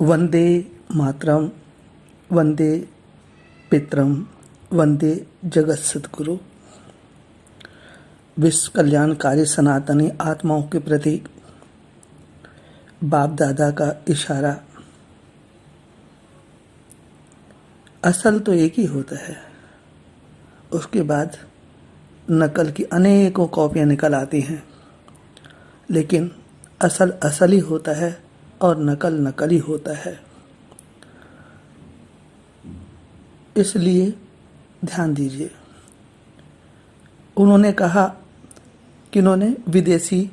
वंदे मातरम, वंदे पितरम, वंदे जगत सद्गुरु। विश्व कल्याणकारी सनातनी आत्माओं के प्रति बाप दादा का इशारा। असल तो एक ही होता है, उसके बाद नकल की अनेकों कॉपियाँ निकल आती हैं, लेकिन असल असल ही होता है और नकल नकल ही होता है। इसलिए ध्यान दीजिए। उन्होंने कहा कि उन्होंने विदेशी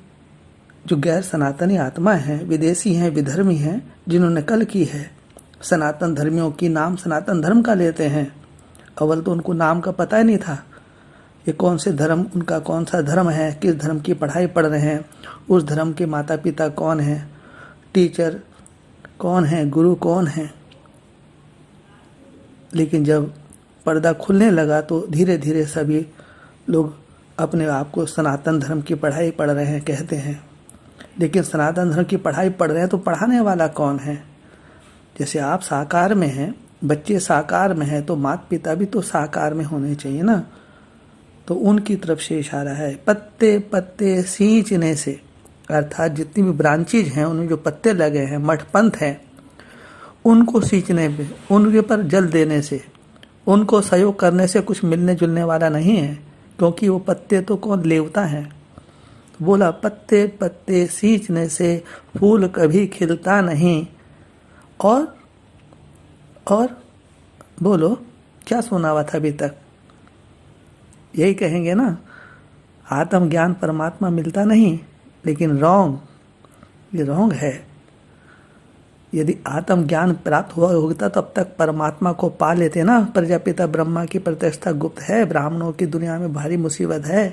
जो गैर सनातनी आत्मा हैं, विदेशी हैं, विधर्मी हैं, जिन्होंने नकल की है सनातन धर्मियों की, नाम सनातन धर्म का लेते हैं। अव्वल तो उनको नाम का पता ही नहीं था, ये कौन से धर्म, उनका कौन सा धर्म है, किस धर्म की पढ़ाई पढ़ रहे हैं, उस धर्म के माता पिता कौन हैं, टीचर कौन है, गुरु कौन है। लेकिन जब पर्दा खुलने लगा तो धीरे धीरे सभी लोग अपने आप को सनातन धर्म की पढ़ाई पढ़ रहे हैं कहते हैं। लेकिन सनातन धर्म की पढ़ाई पढ़ रहे हैं तो पढ़ाने वाला कौन है? जैसे आप साकार में हैं, बच्चे साकार में हैं, तो माता पिता भी तो साकार में होने चाहिए ना। तो उनकी तरफ से इशारा है। पत्ते पत्ते सींचने से, अर्थात जितनी भी ब्रांचेज हैं उनमें जो पत्ते लगे हैं, मठ पंथ हैं, उनको सींचने पे, उनके पर जल देने से, उनको सहयोग करने से कुछ मिलने जुलने वाला नहीं है, क्योंकि वो पत्ते तो कौन लेवता है। बोला पत्ते पत्ते सींचने से फूल कभी खिलता नहीं। और बोलो क्या सुना हुआ था अभी तक? यही कहेंगे ना, आत्मज्ञान परमात्मा मिलता नहीं। लेकिन रॉन्ग, ये रॉन्ग है। यदि आत्मज्ञान प्राप्त हुआ होता तो अब तक परमात्मा को पा लेते ना। प्रजापिता ब्रह्मा की प्रतिष्ठा गुप्त है, ब्राह्मणों की दुनिया में भारी मुसीबत है।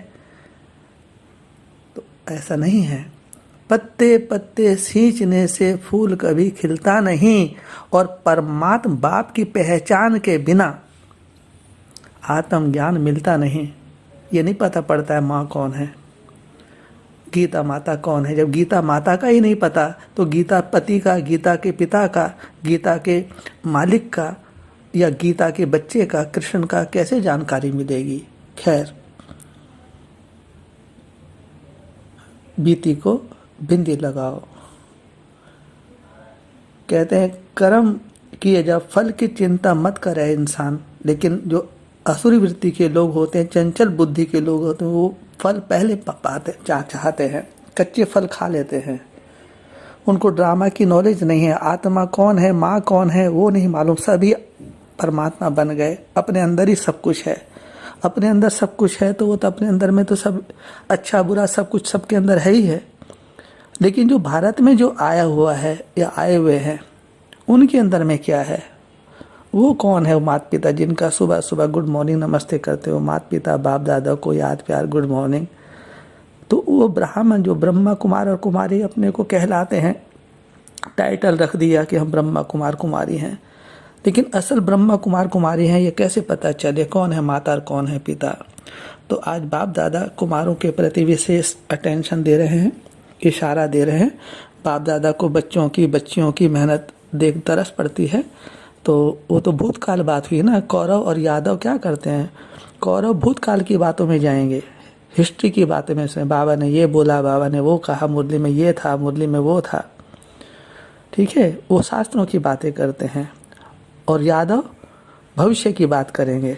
तो ऐसा नहीं है। पत्ते पत्ते सींचने से फूल कभी खिलता नहीं, और परमात्मा बाप की पहचान के बिना आत्मज्ञान मिलता नहीं। ये नहीं पता पड़ता है माँ कौन है, गीता माता कौन है। जब गीता माता का ही नहीं पता तो गीता पति का, गीता के पिता का, गीता के मालिक का, या गीता के बच्चे का, कृष्ण का कैसे जानकारी मिलेगी? खैर, बीती को बिंदी लगाओ। कहते हैं कर्म किए जब फल की चिंता मत करे इंसान। लेकिन जो असुरी वृत्ति के लोग होते हैं, चंचल बुद्धि के लोग होते हैं, वो फल पहले पाते चाहते हैं, कच्चे फल खा लेते हैं। उनको ड्रामा की नॉलेज नहीं है, आत्मा कौन है, माँ कौन है वो नहीं मालूम। सभी परमात्मा बन गए, अपने अंदर ही सब कुछ है। अपने अंदर सब कुछ है तो वो तो अपने अंदर में तो सब अच्छा बुरा सब कुछ सबके अंदर है ही है। लेकिन जो भारत में जो आया हुआ है या आए हुए हैं, उनके अंदर में क्या है? वो कौन है? वो माता पिता जिनका सुबह सुबह गुड मॉर्निंग नमस्ते करते हो, माता पिता बाप दादा को याद प्यार गुड मॉर्निंग। तो वो ब्राह्मण जो ब्रह्मा कुमार और कुमारी अपने को कहलाते हैं, टाइटल रख दिया कि हम ब्रह्मा कुमार कुमारी हैं। लेकिन असल ब्रह्मा कुमार कुमारी हैं ये कैसे पता चले कौन है माता और कौन है पिता? तो आज बाप दादा कुमारों के प्रति विशेष अटेंशन दे रहे हैं, इशारा दे रहे हैं। बाप दादा को बच्चों की बच्चियों की मेहनत देख तरस पड़ती है। तो वो तो भूतकाल बात हुई ना। कौरव और यादव क्या करते हैं? कौरव भूतकाल की बातों में जाएंगे, हिस्ट्री की बातें में से बाबा ने ये बोला, बाबा ने वो कहा, मुरली में ये था, मुरली में वो था। ठीक है, वो शास्त्रों की बातें करते हैं। और यादव भविष्य की बात करेंगे,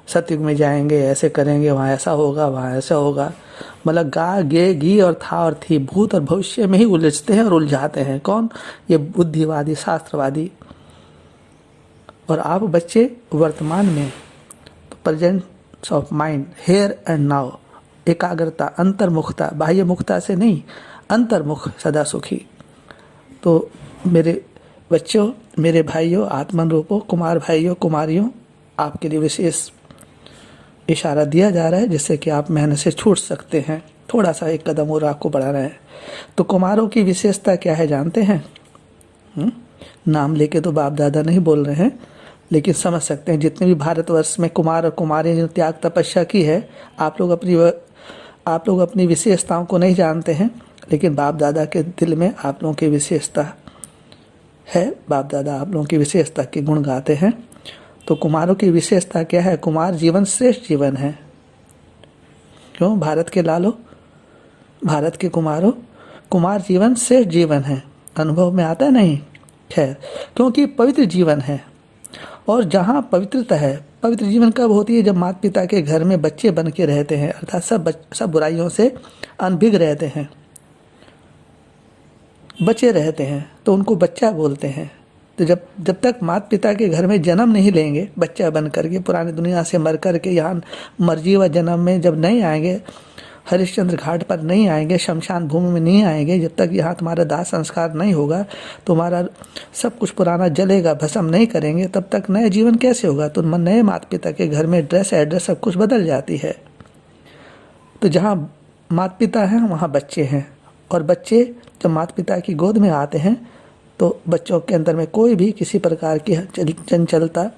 सतयुग में जाएंगे, ऐसे करेंगे, वहाँ ऐसा होगा, वहाँ ऐसा होगा। मतलब गा गे गी और था और थी, भूत और भविष्य में ही उलझते हैं और उलझाते हैं। कौन? ये बुद्धिवादी शास्त्रवादी। और आप बच्चे वर्तमान में, तो presence of mind, here and now, एकाग्रता, अंतर्मुखता, बाह्य मुखता से नहीं, अंतर्मुख सदा सुखी। तो मेरे बच्चों, मेरे भाइयों, आत्मन रूपों, कुमार भाइयों कुमारियों, आपके लिए विशेष इशारा दिया जा रहा है जिससे कि आप मेहनत से छूट सकते हैं। थोड़ा सा एक कदम और आपको बढ़ाना है। तो कुमारों की विशेषता क्या है जानते हैं? नाम लेके तो बाप दादा नहीं बोल रहे हैं, लेकिन समझ सकते हैं। जितने भी भारतवर्ष में कुमार और कुमारी ने त्याग तपस्या की है, आप लोग अपनी विशेषताओं को नहीं जानते हैं, लेकिन बाप दादा के दिल में आप लोगों की विशेषता है, बाप दादा आप लोगों की विशेषता के गुण गाते हैं। तो कुमारों की विशेषता क्या है? कुमार जीवन श्रेष्ठ जीवन है। क्यों भारत के लालो, भारत के कुमारों, कुमार जीवन श्रेष्ठ जीवन है। अनुभव में आता नहीं? खैर, क्योंकि पवित्र जीवन है। और जहाँ पवित्रता है, पवित्र जीवन कब होती है? जब माता पिता के घर में बच्चे बन के रहते हैं, अर्थात सब बुराइयों से अनभिज्ञ रहते हैं, बचे रहते हैं, तो उनको बच्चा बोलते हैं। तो जब तक माता पिता के घर में जन्म नहीं लेंगे, बच्चा बन करके पुरानी दुनिया से मर करके यहाँ मर्जी व जन्म में जब नहीं आएंगे, हरिश्चंद्र घाट पर नहीं आएंगे, शमशान भूमि में नहीं आएंगे, जब तक यहाँ तुम्हारा दाह संस्कार नहीं होगा, तुम्हारा सब कुछ पुराना जलेगा, भस्म नहीं करेंगे, तब तक नया जीवन कैसे होगा? तो नए माता पिता के घर में ड्रेस एड्रेस सब कुछ बदल जाती है। तो जहाँ माता पिता हैं वहाँ बच्चे हैं, और बच्चे जब माता पिता की गोद में आते हैं तो बच्चों के अंदर में कोई भी किसी प्रकार की चंचलता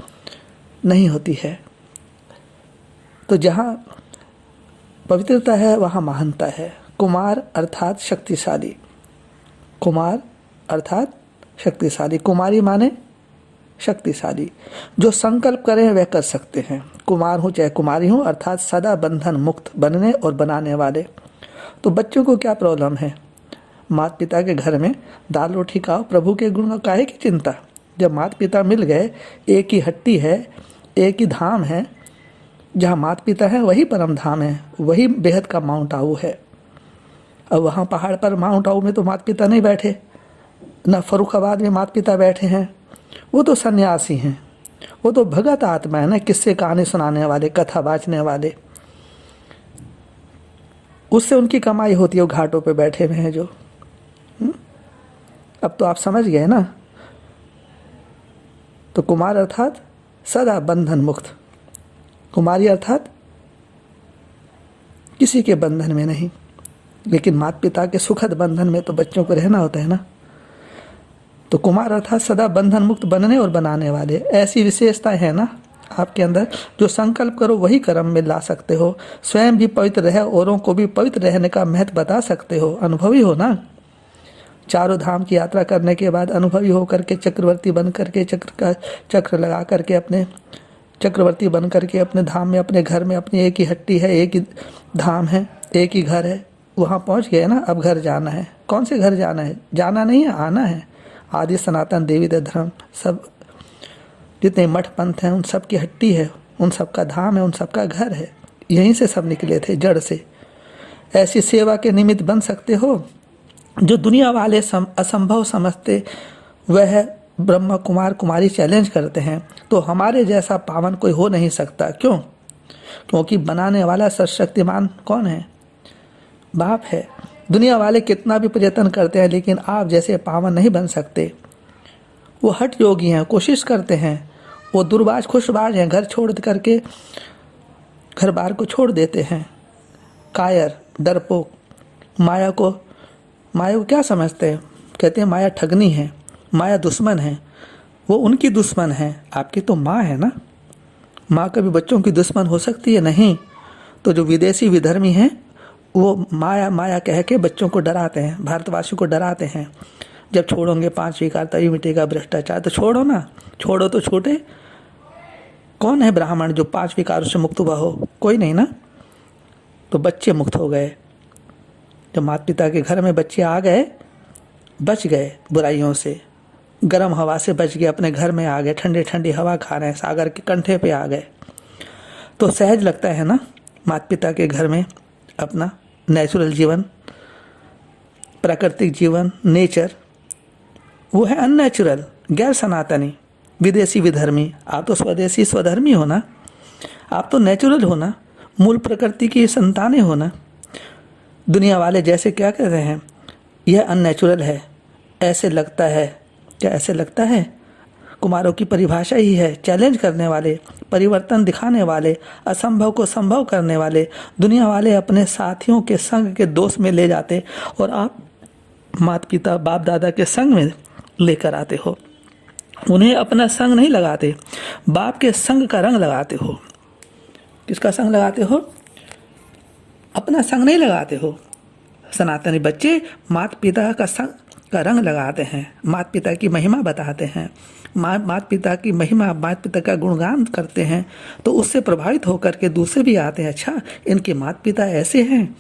नहीं होती है। तो जहाँ पवित्रता है वहाँ महानता है। कुमार अर्थात शक्तिशाली, कुमार अर्थात शक्तिशाली, कुमारी माने शक्तिशाली। जो संकल्प करें वह कर सकते हैं। कुमार हो चाहे कुमारी हो, अर्थात सदा बंधन मुक्त बनने और बनाने वाले। तो बच्चों को क्या प्रॉब्लम है? माता पिता के घर में दाल रोटी खाओ, प्रभु के गुण काहे की चिंता। जब माता पिता मिल गए, एक ही हट्टी है, एक ही धाम है, जहाँ माता पिता है वही परम धाम है, वही बेहद का माउंट आबू है। अब वहाँ पहाड़ पर माउंट आबू में तो माता पिता नहीं बैठे, न फरुखाबाद में माता पिता बैठे हैं, वो तो सन्यासी हैं, वो तो भगत आत्मा है ना, किस्से कहानी सुनाने वाले, कथा बाँचने वाले। उससे उनकी कमाई होती है, वो घाटों पे बैठे हुए हैं जो। अब तो आप समझ गए ना। तो कुमार अर्थात सदा बंधन मुक्त, कुमारी अर्थात किसी के बंधन में नहीं, लेकिन माता पिता के सुखद बंधन में तो बच्चों को रहना होता है ना। तो कुमार अर्थात सदा बंधन मुक्त बनने और बनाने वाले। ऐसी विशेषताएं है ना आपके अंदर, जो संकल्प करो वही कर्म में ला सकते हो। स्वयं भी पवित्र रहे, औरों को भी पवित्र रहने का महत्व बता सकते हो। अनुभवी हो ना। चारों धाम की यात्रा करने के बाद अनुभवी होकर के चक्रवर्ती बन करके, चक्र लगा करके, अपने चक्रवर्ती बन करके अपने धाम में, अपने घर में, अपनी एक ही हट्टी है, एक ही धाम है, एक ही घर है, वहाँ पहुँच गए ना। अब घर जाना है। कौन से घर जाना है? जाना नहीं है, आना है। आदि सनातन देवी धर्म सब जितने मठ पंथ हैं उन सब की हट्टी है, उन सब का धाम है, उन सब का घर है। यहीं से सब निकले थे, जड़ से। ऐसी सेवा के निमित्त बन सकते हो। जो दुनिया वाले असंभव समझते वह ब्रह्म कुमार कुमारी चैलेंज करते हैं, तो हमारे जैसा पावन कोई हो नहीं सकता। क्यों? क्योंकि बनाने वाला सर्वशक्तिमान कौन है? बाप है। दुनिया वाले कितना भी प्रयत्न करते हैं, लेकिन आप जैसे पावन नहीं बन सकते। वो हठ योगी हैं, कोशिश करते हैं। वो दुर्बाज खुशबाज हैं, घर छोड़ करके घर बार को छोड़ देते हैं। कायर, डरपोक, माया को क्या समझते हैं? कहते हैं माया ठगनी है, माया दुश्मन है। वो उनकी दुश्मन है, आपकी तो माँ है ना। माँ कभी बच्चों की दुश्मन हो सकती है? नहीं। तो जो विदेशी विधर्मी हैं वो माया माया कह के बच्चों को डराते हैं, भारतवासियों को डराते हैं। जब छोड़ोगे 5 विकार तभी मिटेगा भ्रष्टाचार। तो छोड़ो ना, छोड़ो तो छोटे। कौन है ब्राह्मण जो 5 विकारों से मुक्त हुआ हो? कोई नहीं ना। तो बच्चे मुक्त हो गए। जब माता पिता के घर में बच्चे आ गए, बच गए बुराइयों से, गर्म हवा से बच गए, अपने घर में आ गए, ठंडी ठंडी हवा खा रहे हैं, सागर के कंठे पे आ गए। तो सहज लगता है ना माता पिता के घर में अपना नेचुरल जीवन, प्राकृतिक जीवन, नेचर। वो है अननेचुरल, गैर सनातनी, विदेशी विधर्मी। आप तो स्वदेशी स्वधर्मी हो ना, आप तो नेचुरल हो ना, मूल प्रकृति की संतानें हो ना। दुनिया वाले जैसे क्या कर रहे हैं, यह अननेचुरल है, ऐसे लगता है। क्या ऐसे लगता है? कुमारों की परिभाषा ही है, चैलेंज करने वाले, परिवर्तन दिखाने वाले, असंभव को संभव करने वाले। दुनिया वाले अपने साथियों के संग के दोस्त में ले जाते और आप माता पिता बाप दादा के संग में लेकर आते हो। उन्हें अपना संग नहीं लगाते, बाप के संग का रंग लगाते हो। किसका संग लगाते हो? अपना संग नहीं लगाते हो। सनातनी बच्चे माता पिता का का रंग लगाते हैं, माता पिता की महिमा बताते हैं, माता पिता की महिमा, माता पिता का गुणगान करते हैं, तो उससे प्रभावित होकर के दूसरे भी आते हैं, अच्छा इनके माता पिता ऐसे हैं,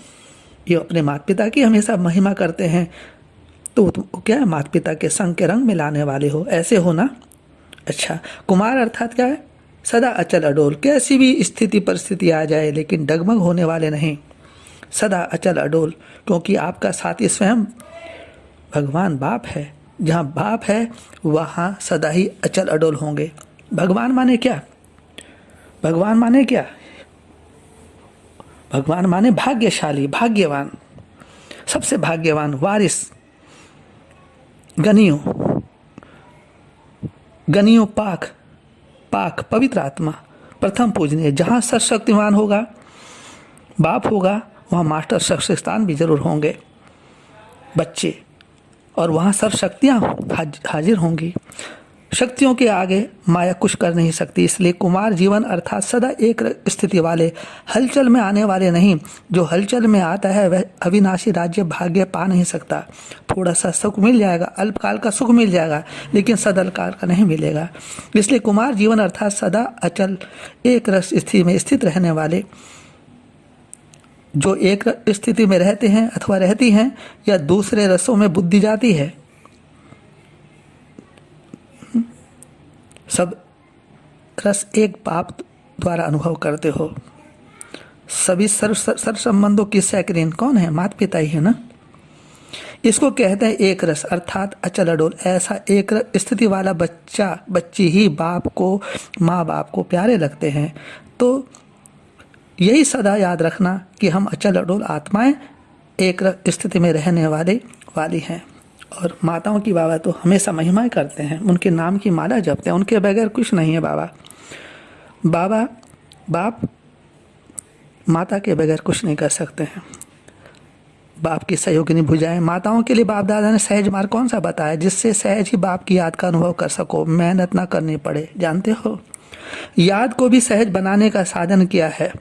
ये अपने माता पिता की हमेशा महिमा करते हैं, तो क्या है, माता पिता के संग के रंग मिलाने वाले हो, ऐसे हो ना। अच्छा, कुमार अर्थात क्या है, सदा अचल अडोल, कैसी भी स्थिति परिस्थिति आ जाए लेकिन डगमग होने वाले नहीं, सदा अचल अडोल, क्योंकि आपका साथी स्वयं भगवान बाप है। जहाँ बाप है वहाँ सदा ही अचल अडोल होंगे। भगवान माने क्या, भगवान माने क्या, भगवान माने भाग्यशाली, भाग्यवान, सबसे भाग्यवान, वारिस, गनियों, गनियों पाक, पाक पवित्र आत्मा, प्रथम पूजनीय। जहाँ सर्वशक्तिमान होगा, बाप होगा, वहाँ मास्टर शक्तिस्थान भी जरूर होंगे बच्चे, और वहाँ सब शक्तियाँ हाजिर होंगी। शक्तियों के आगे माया कुछ कर नहीं सकती। इसलिए कुमार जीवन अर्थात सदा एक स्थिति वाले, हलचल में आने वाले नहीं। जो हलचल में आता है वह अविनाशी राज्य भाग्य पा नहीं सकता। थोड़ा सा सुख मिल जाएगा, अल्पकाल का सुख मिल जाएगा, लेकिन सदलकाल का नहीं मिलेगा। इसलिए कुमार जीवन अर्थात सदा अचल एक रस स्थिति में स्थित रहने वाले, जो एक स्थिति में रहते हैं अथवा रहती हैं, या दूसरे रसों में बुद्धि जाती है, सब रस एक बाप द्वारा अनुभव करते हो। सभी सर्व संबंधों की सैकरीन कौन है, माता पिता ही है ना। इसको कहते हैं एक रस अर्थात अचल अडोल। ऐसा एक स्थिति वाला बच्चा बच्ची ही बाप को, माँ बाप को प्यारे लगते हैं। तो यही सदा याद रखना कि हम अचल अडोल आत्माएं एक स्थिति में रहने वाली हैं। और माताओं की बाबा तो हमेशा महिमा करते हैं, उनके नाम की माला जपते हैं, उनके बगैर कुछ नहीं है बाबा। बाबा बाप माता के बगैर कुछ नहीं कर सकते हैं। बाप की सहयोगिनी भुजाएं। माताओं के लिए बाप दादा ने सहज मार्ग कौन सा बताया, जिससे सहज ही बाप की याद का अनुभव कर सको, मेहनत ना करनी पड़े। जानते हो, याद को भी सहज बनाने का साधन किया है।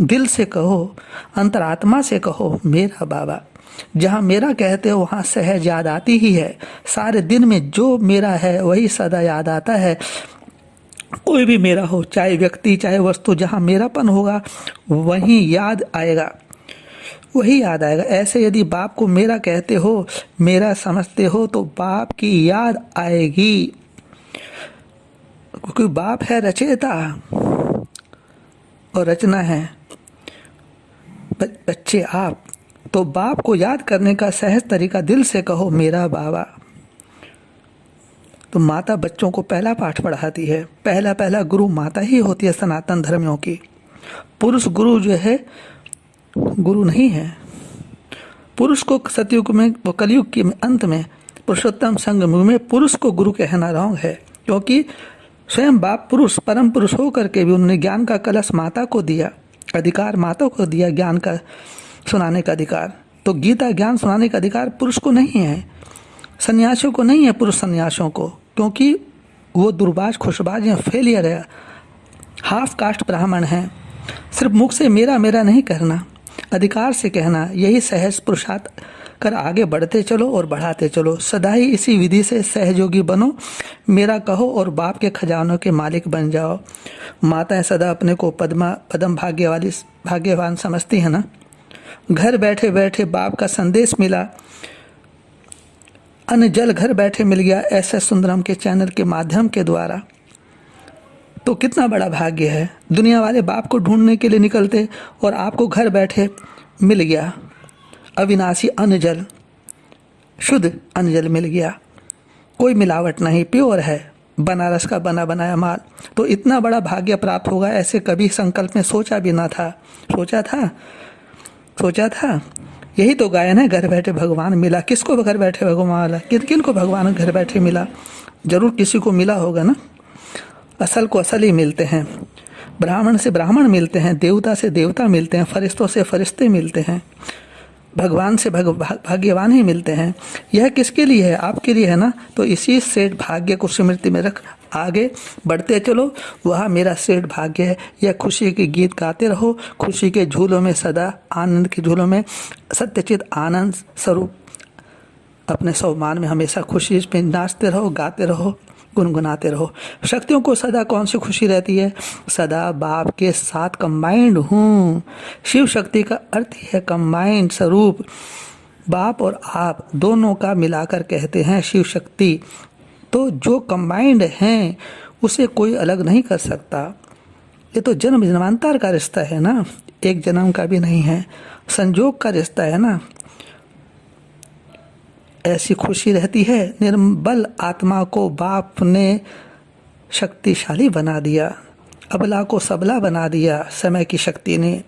दिल से कहो, अंतरात्मा से कहो मेरा बाबा। जहाँ मेरा कहते हो वहाँ सहज याद आती ही है। सारे दिन में जो मेरा है वही सदा याद आता है। कोई भी मेरा हो, चाहे व्यक्ति चाहे वस्तु, जहाँ मेरापन होगा वहीं याद आएगा, वही याद आएगा। ऐसे यदि बाप को मेरा कहते हो, मेरा समझते हो, तो बाप की याद आएगी, क्योंकि बाप है रचयिता और रचना है बच्चे आप। तो बाप को याद करने का सहज तरीका दिल से कहो मेरा बाबा। तो माता बच्चों को पहला पाठ पढ़ाती है। पहला गुरु माता ही होती है सनातन धर्मियों की। पुरुष गुरु जो है गुरु नहीं है। पुरुष को सतयुग में, वो कलयुग के अंत में, पुरुषोत्तम संगम में पुरुष को गुरु कहना रॉन्ग है, क्योंकि स्वयं बाप पुरुष परम पुरुष होकर के भी उन्होंने ज्ञान का कलश माता को दिया, अधिकार माता को दिया, ज्ञान का सुनाने का अधिकार। तो गीता ज्ञान सुनाने का अधिकार पुरुष को नहीं है, सन्यासियों को नहीं है, पुरुष सन्यासियों को, क्योंकि वो दुर्बाज खुशबाज हैं, फेलियर है, हाफ कास्ट ब्राह्मण हैं। सिर्फ मुख से मेरा मेरा नहीं कहना, अधिकार से कहना, यही सहज पुरुषार्थ कर आगे बढ़ते चलो और बढ़ाते चलो। सदा ही इसी विधि से सहयोगी बनो, मेरा कहो और बाप के खजानों के मालिक बन जाओ। माताएं सदा अपने को पदम भाग्यवान समझती है ना। घर बैठे बैठे बाप का संदेश मिला, अन्न जल घर बैठे मिल गया ऐसे सुंदरम के चैनल के माध्यम के द्वारा, तो कितना बड़ा भाग्य है। दुनिया वाले बाप को ढूंढने के लिए निकलते और आपको घर बैठे मिल गया अविनाशी अन्न जल, शुद्ध अन्न जल मिल गया, कोई मिलावट नहीं, प्योर है, बनारस का बना बनाया माल। तो इतना बड़ा भाग्य प्राप्त होगा ऐसे कभी संकल्प में सोचा भी ना था। सोचा था यही तो गायन है, घर बैठे भगवान मिला। किसको घर बैठे भगवान मिला, किन को भगवान घर बैठे मिला, जरूर किसी को मिला होगा ना। असल को असल ही मिलते हैं, ब्राह्मण से ब्राह्मण मिलते हैं, देवता से देवता मिलते हैं, फरिश्तों से फरिश्ते मिलते हैं, भगवान से भाग्यवान ही मिलते हैं। यह किसके लिए है, आपके लिए है ना। तो इसी सेठ भाग्य को स्मृति में रख आगे बढ़ते चलो, वह मेरा सेठ भाग्य है। यह खुशी के गीत गाते रहो, खुशी के झूलों में सदा, आनंद के झूलों में सत्यचित आनंद स्वरूप अपने स्वाभिमान में हमेशा खुशी पे नाचते रहो, गाते रहो, गुनगुनाते रहो। शक्तियों को सदा कौन सी खुशी रहती है? सदा बाप के साथ कंबाइंड हूँ। शिव शक्ति का अर्थ है कंबाइंड स्वरूप। बाप और आप दोनों का मिलाकर कहते हैं शिव शक्ति। तो जो कंबाइंड हैं उसे कोई अलग नहीं कर सकता। ये तो जन्म जन्मांतर का रिश्ता है ना, एक जन्म का भी नहीं है, संजोग का रिश्ता है ना। ऐसी खुशी रहती है। निर्बल आत्मा को बाप ने शक्तिशाली बना दिया, अबला को सबला बना दिया समय की शक्ति ने।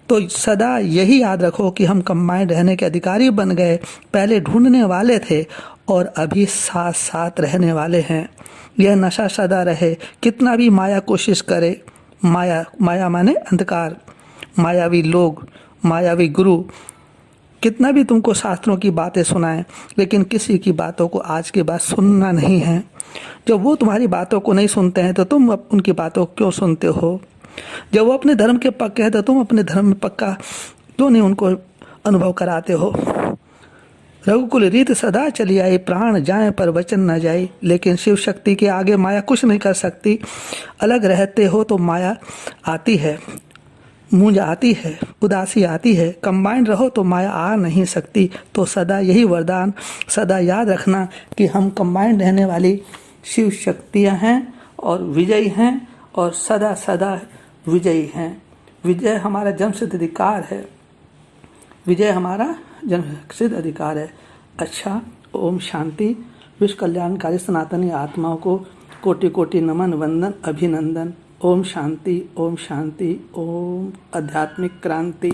तो सदा यही याद रखो कि हम कंबाइंड रहने के अधिकारी बन गए। पहले ढूंढने वाले थे और अभी साथ साथ रहने वाले हैं। यह नशा सदा रहे, कितना भी माया कोशिश करे। माया माने अंधकार, मायावी लोग, मायावी गुरु कितना भी तुमको शास्त्रों की बातें सुनाएं, लेकिन किसी की बातों को आज के बाद सुनना नहीं है। जब वो तुम्हारी बातों को नहीं सुनते हैं तो तुम उनकी बातों को क्यों सुनते हो? जब वो अपने धर्म के पक्के हैं तो तुम अपने धर्म में पक्का क्यों नहीं उनको अनुभव कराते हो? रघुकुल रीत सदा चली आई, प्राण जाए पर वचन न जाए। लेकिन शिव शक्ति के आगे माया कुछ नहीं कर सकती। अलग रहते हो तो माया आती है, मूंज आती है, उदासी आती है। कंबाइंड रहो तो माया आ नहीं सकती। तो सदा यही वरदान सदा याद रखना कि हम कंबाइंड रहने वाली शिव शक्तियाँ हैं और विजयी हैं और सदा सदा विजयी हैं। विजय हमारा जन्मसिद्ध अधिकार है, विजय हमारा जन्मसिद्ध अधिकार है। अच्छा, ओम शांति। विश्व कल्याणकारी सनातनी आत्माओं को कोटि कोटि नमन, वंदन, अभिनंदन। ओम शांति, ओम शांति, ओम आध्यात्मिक क्रांति।